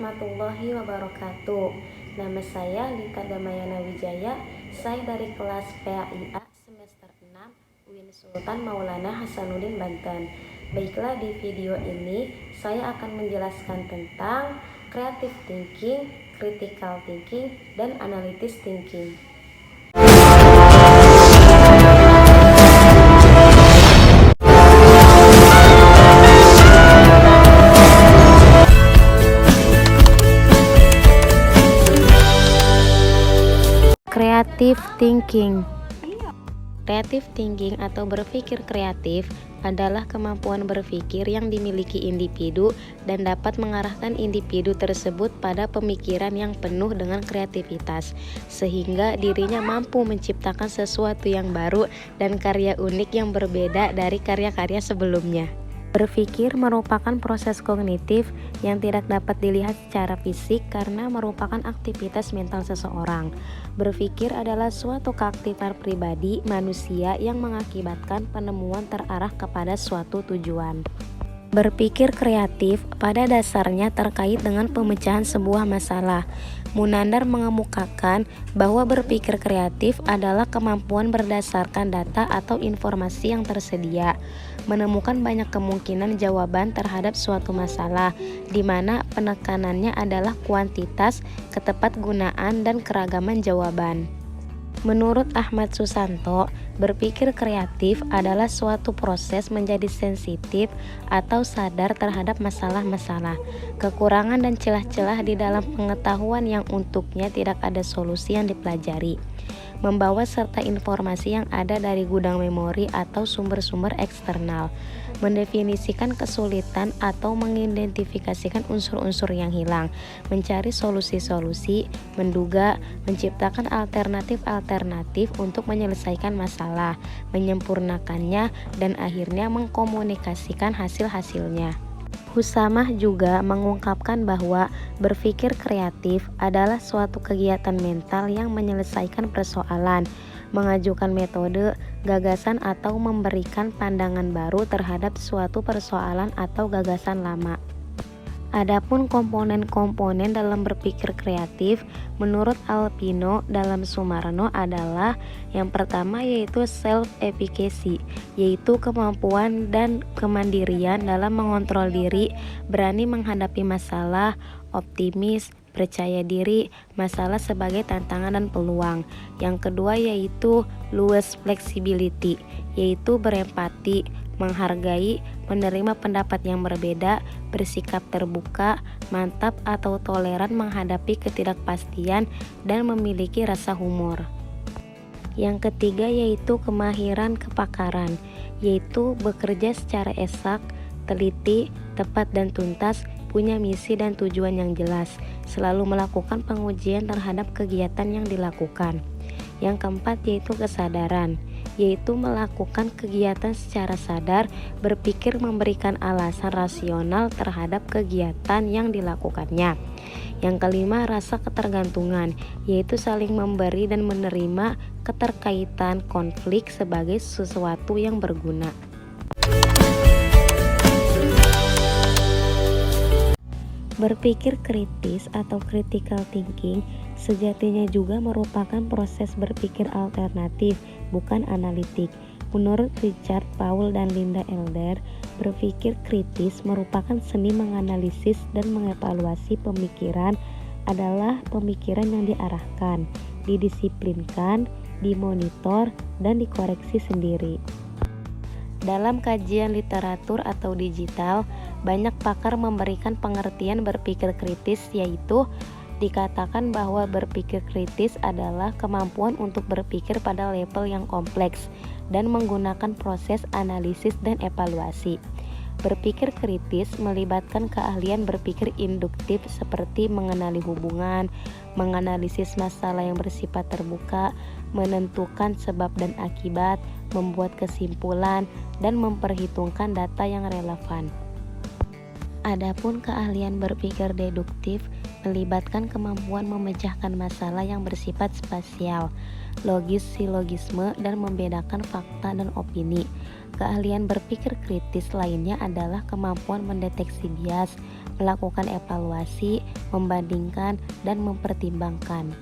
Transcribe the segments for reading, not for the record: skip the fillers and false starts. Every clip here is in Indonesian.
warahmatullahi wabarakatuh. Nama saya Lita Damayana Wijaya. Saya dari kelas PAIA semester 6 UIN Sultan Maulana Hasanuddin Banten. Baiklah, di video ini saya akan menjelaskan tentang creative thinking, critical thinking, dan analytic thinking. Creative thinking. Creative thinking atau berpikir kreatif adalah kemampuan berpikir yang dimiliki individu dan dapat mengarahkan individu tersebut pada pemikiran yang penuh dengan kreativitas, sehingga dirinya mampu menciptakan sesuatu yang baru dan karya unik yang berbeda dari karya-karya sebelumnya. Berpikir merupakan proses kognitif yang tidak dapat dilihat secara fisik karena merupakan aktivitas mental seseorang. Berpikir adalah suatu keaktifan pribadi manusia yang mengakibatkan penemuan terarah kepada suatu tujuan. Berpikir kreatif pada dasarnya terkait dengan pemecahan sebuah masalah. Munandar mengemukakan bahwa berpikir kreatif adalah kemampuan berdasarkan data atau informasi yang tersedia, menemukan banyak kemungkinan jawaban terhadap suatu masalah, di mana penekanannya adalah kuantitas, ketepatgunaan, dan keragaman jawaban. Menurut Ahmad Susanto, berpikir kreatif adalah suatu proses menjadi sensitif atau sadar terhadap masalah-masalah, kekurangan dan celah-celah di dalam pengetahuan yang untuknya tidak ada solusi yang dipelajari, membawa serta informasi yang ada dari gudang memori atau sumber-sumber eksternal, mendefinisikan kesulitan atau mengidentifikasikan unsur-unsur yang hilang, mencari solusi-solusi, menduga, menciptakan alternatif-alternatif untuk menyelesaikan masalah, menyempurnakannya, dan akhirnya mengkomunikasikan hasil-hasilnya. Husamah juga mengungkapkan bahwa berpikir kreatif adalah suatu kegiatan mental yang menyelesaikan persoalan, mengajukan metode, gagasan, atau memberikan pandangan baru terhadap suatu persoalan atau gagasan lama. Adapun komponen-komponen dalam berpikir kreatif menurut Alpino dalam Sumarno adalah yang pertama yaitu self-efficacy, yaitu kemampuan dan kemandirian dalam mengontrol diri, berani menghadapi masalah, optimis, percaya diri, masalah sebagai tantangan dan peluang. Yang kedua yaitu luas flexibility, yaitu berempati, menghargai, menerima pendapat yang berbeda, bersikap terbuka, mantap atau toleran menghadapi ketidakpastian, dan memiliki rasa humor. Yang ketiga yaitu kemahiran kepakaran, yaitu bekerja secara esak, teliti, tepat dan tuntas, punya misi dan tujuan yang jelas, selalu melakukan pengujian terhadap kegiatan yang dilakukan. Yang keempat yaitu kesadaran, yaitu melakukan kegiatan secara sadar, berpikir memberikan alasan rasional terhadap kegiatan yang dilakukannya. Yang kelima rasa ketergantungan, yaitu saling memberi dan menerima keterkaitan konflik sebagai sesuatu yang berguna. Berpikir kritis atau critical thinking sejatinya juga merupakan proses berpikir alternatif, bukan analitik. Menurut Richard Paul dan Linda Elder, berpikir kritis merupakan seni menganalisis dan mengevaluasi pemikiran adalah pemikiran yang diarahkan, didisiplinkan, dimonitor, dan dikoreksi sendiri. Dalam kajian literatur atau digital, banyak pakar memberikan pengertian berpikir kritis, yaitu dikatakan bahwa berpikir kritis adalah kemampuan untuk berpikir pada level yang kompleks dan menggunakan proses analisis dan evaluasi. Berpikir kritis melibatkan keahlian berpikir induktif seperti mengenali hubungan, menganalisis masalah yang bersifat terbuka, menentukan sebab dan akibat, membuat kesimpulan, dan memperhitungkan data yang relevan. Adapun keahlian berpikir deduktif melibatkan kemampuan memecahkan masalah yang bersifat spasial, logis, silogisme, dan membedakan fakta dan opini. Keahlian berpikir kritis lainnya adalah kemampuan mendeteksi bias, melakukan evaluasi, membandingkan, dan mempertimbangkan.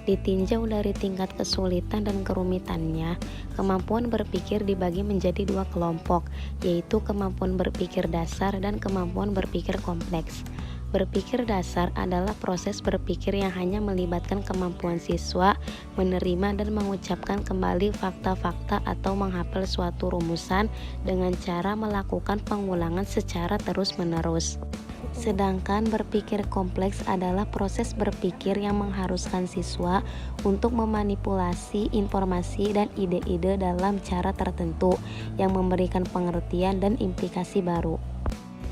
Ditinjau dari tingkat kesulitan dan kerumitannya, kemampuan berpikir dibagi menjadi dua kelompok, yaitu kemampuan berpikir dasar dan kemampuan berpikir kompleks. Berpikir dasar adalah proses berpikir yang hanya melibatkan kemampuan siswa menerima dan mengucapkan kembali fakta-fakta atau menghafal suatu rumusan dengan cara melakukan pengulangan secara terus-menerus. Sedangkan berpikir kompleks adalah proses berpikir yang mengharuskan siswa untuk memanipulasi informasi dan ide-ide dalam cara tertentu yang memberikan pengertian dan implikasi baru.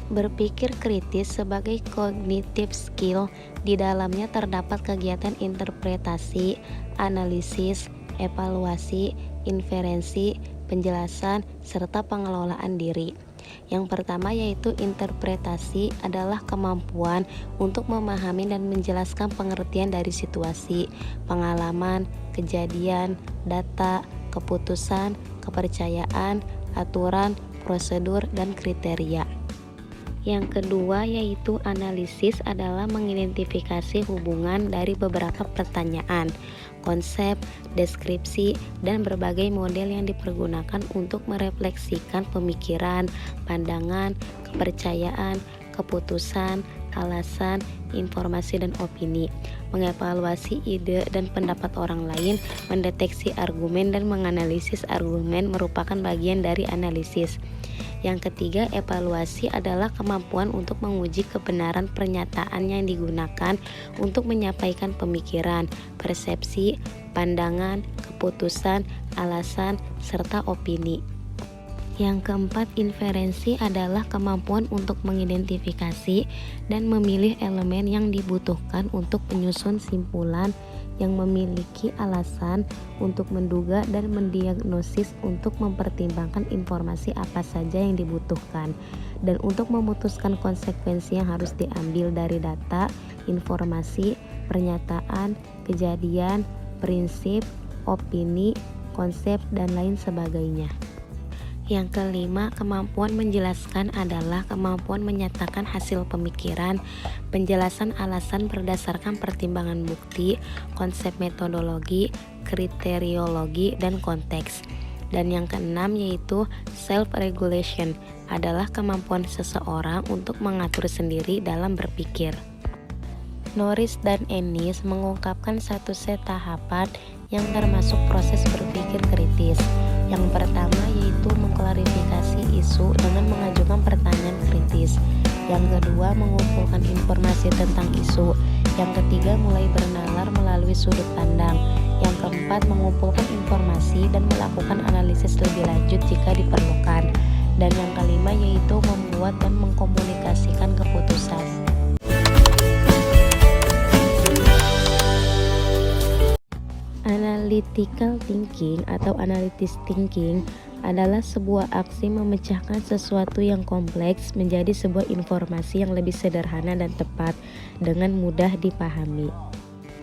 Berpikir kritis sebagai cognitive skill, di dalamnya terdapat kegiatan interpretasi, analisis, evaluasi, inferensi, penjelasan, serta pengelolaan diri. Yang pertama yaitu interpretasi adalah kemampuan untuk memahami dan menjelaskan pengertian dari situasi, pengalaman, kejadian, data, keputusan, kepercayaan, aturan, prosedur, dan kriteria. Yang kedua yaitu analisis adalah mengidentifikasi hubungan dari beberapa pertanyaan, konsep, deskripsi, dan berbagai model yang dipergunakan untuk merefleksikan pemikiran, pandangan, kepercayaan, keputusan, alasan, informasi, dan opini, mengevaluasi ide dan pendapat orang lain, mendeteksi argumen, dan menganalisis argumen merupakan bagian dari analisis. Yang ketiga, evaluasi adalah kemampuan untuk menguji kebenaran pernyataan yang digunakan untuk menyampaikan pemikiran, persepsi, pandangan, keputusan, alasan, serta opini. Yang keempat, inferensi adalah kemampuan untuk mengidentifikasi dan memilih elemen yang dibutuhkan untuk menyusun simpulan yang memiliki alasan untuk menduga dan mendiagnosis untuk mempertimbangkan informasi apa saja yang dibutuhkan dan untuk memutuskan konsekuensi yang harus diambil dari data, informasi, pernyataan, kejadian, prinsip, opini, konsep, dan lain sebagainya. Yang kelima, kemampuan menjelaskan adalah kemampuan menyatakan hasil pemikiran, penjelasan alasan berdasarkan pertimbangan bukti, konsep metodologi, kriteriologi, dan konteks. Dan yang keenam yaitu self-regulation adalah kemampuan seseorang untuk mengatur sendiri dalam berpikir. Norris dan Ennis mengungkapkan satu set tahapan yang termasuk proses berpikir kritis. Yang pertama yaitu mengklarifikasi isu dengan mengajukan pertanyaan kritis. Yang kedua, mengumpulkan informasi tentang isu. Yang ketiga, mulai bernalar melalui sudut pandang. Yang keempat, mengumpulkan informasi dan melakukan analisis lebih lanjut jika diperlukan. Dan yang kelima yaitu membuat dan mengkomunikasikan keputusan. Analytical thinking atau analytic thinking adalah sebuah aksi memecahkan sesuatu yang kompleks menjadi sebuah informasi yang lebih sederhana dan tepat dengan mudah dipahami.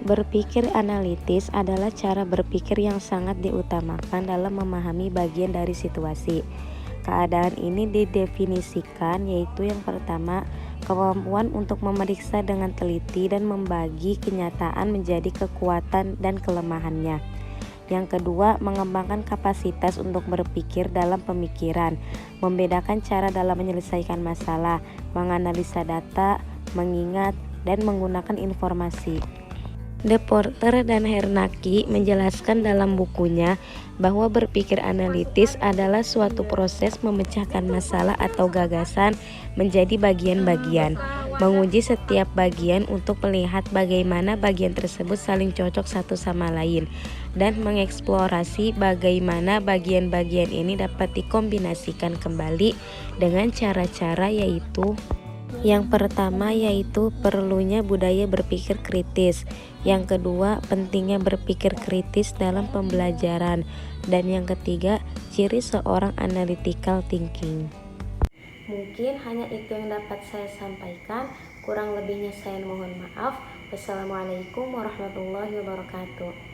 Berpikir analitis adalah cara berpikir yang sangat diutamakan dalam memahami bagian dari situasi. Keadaan ini didefinisikan yaitu yang pertama, kemampuan untuk memeriksa dengan teliti dan membagi kenyataan menjadi kekuatan dan kelemahannya. Yang kedua, mengembangkan kapasitas untuk berpikir dalam pemikiran, membedakan cara dalam menyelesaikan masalah, menganalisa data, mengingat, dan menggunakan informasi. De Porter dan Hernacki menjelaskan dalam bukunya bahwa berpikir analitis adalah suatu proses memecahkan masalah atau gagasan menjadi bagian-bagian, menguji setiap bagian untuk melihat bagaimana bagian tersebut saling cocok satu sama lain, dan mengeksplorasi bagaimana bagian-bagian ini dapat dikombinasikan kembali dengan cara-cara yaitu yang pertama yaitu perlunya budaya berpikir kritis. Yang kedua, pentingnya berpikir kritis dalam pembelajaran. Dan yang ketiga, ciri seorang analytical thinking. Mungkin hanya itu yang dapat saya sampaikan. Kurang lebihnya saya mohon maaf. Wassalamualaikum warahmatullahi wabarakatuh.